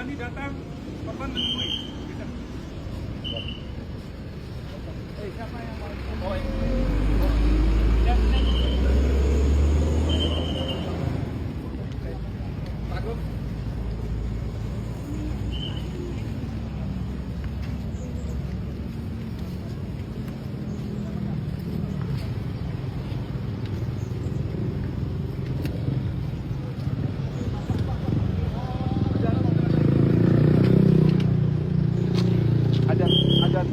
berani datang, korban menemui. Bisa. Siapa yang mau? Oh, ya. Pak Agung. Ada.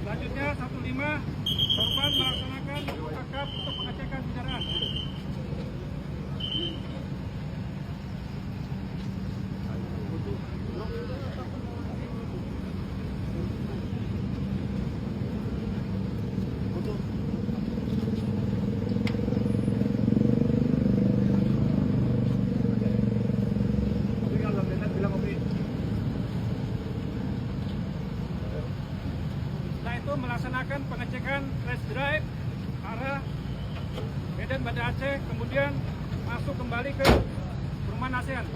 Selanjutnya 15 korban melaksanakan akad untuk pengecekan kendaraan. Melaksanakan pengecekan test drive arah Medan Banda Aceh, kemudian masuk kembali ke Perumahan ASEAN.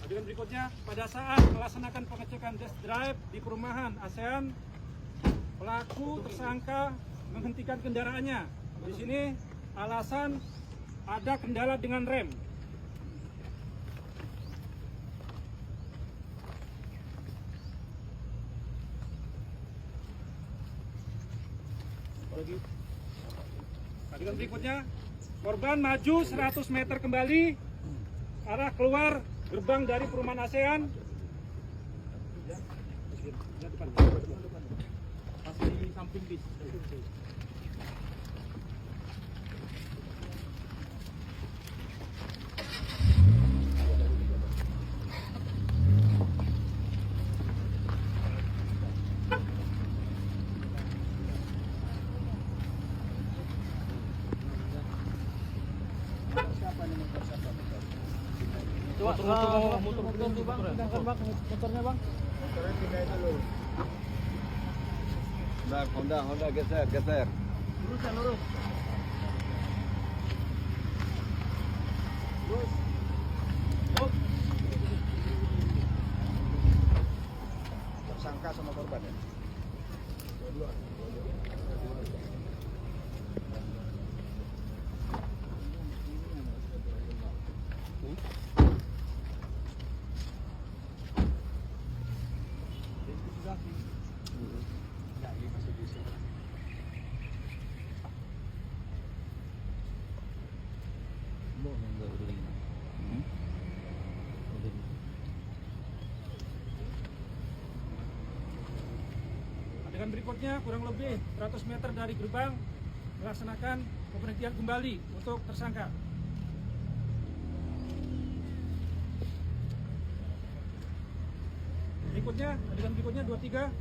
Adegan berikutnya, pada saat melaksanakan pengecekan test drive di perumahan ASEAN, pelaku tersangka menghentikan kendaraannya. Di sini alasan ada kendala dengan rem. Adegan berikutnya, korban maju 100 meter kembali arah keluar gerbang dari perumahan ASEAN. Masih di samping bis. Coba motor tuh bang, pindahkan bang, motornya bang. Motornya pindahin dulu. Honda geser. Lurus. Tersangka sama korban ya? Dua. Adegan berikutnya, kurang lebih 100 meter dari gerbang, melaksanakan pemberhentian kembali untuk tersangka. Adegan berikutnya 23.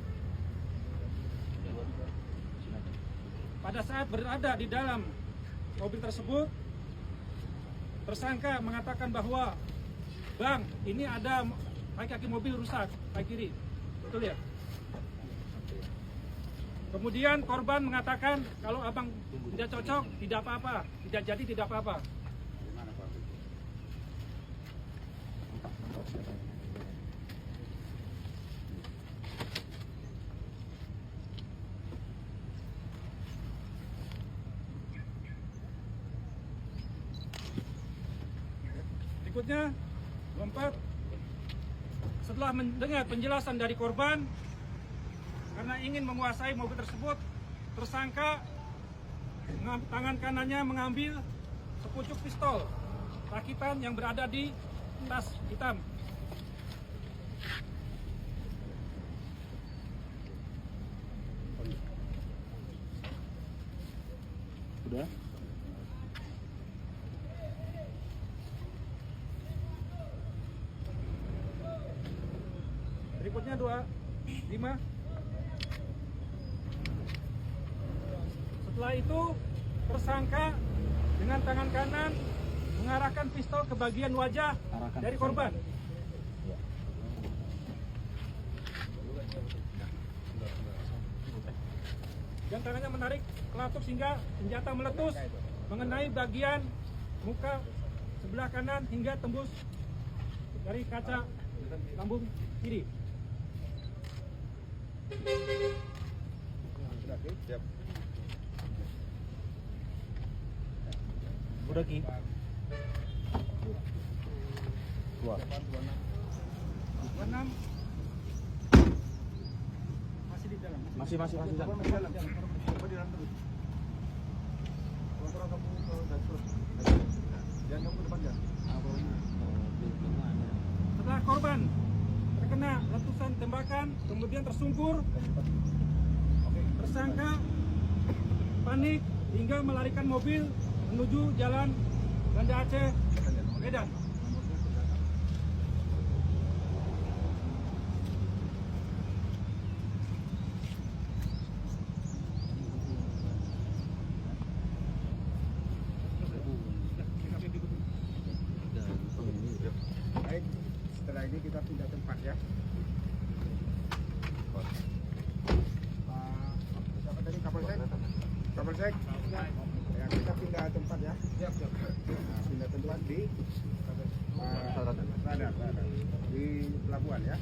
Pada saat berada di dalam mobil tersebut, tersangka mengatakan bahwa, "Bang, ini ada kaki mobil rusak, kaki kiri." Betul ya? Kemudian korban mengatakan, "Kalau abang tidak cocok, tidak apa-apa, tidak jadi tidak apa-apa." Berikutnya, 24. Setelah mendengar penjelasan dari korban, karena ingin menguasai mobil tersebut, tersangka tangan kanannya mengambil sepucuk pistol rakitan yang berada di tas hitam. Udah. Berikutnya 25. Setelah itu, tersangka dengan tangan kanan mengarahkan pistol ke bagian wajah dari korban. Dan tangannya menarik kelatuk sehingga senjata meletus mengenai bagian muka sebelah kanan hingga tembus dari kaca lambung kiri. Sudah, oke? Siap. Udah Ki. Dua. 26 masih di dalam. Masih. Di dalam. Coba di dalam terus. Kontrol kamu ke dashboard. Jangan kamu depan ya. Setelah korban terkena letusan tembakan, kemudian tersungkur, tersangka panik hingga melarikan mobil menuju jalan Banda Aceh, Medan. Baik, setelah ini kita pindah tempat ya. Siapa tadi Kapolsek? Kapolsek? Ya, kita pindah tempat ya. Nah, pindah tempat di Sadar. Di pelabuhan ya.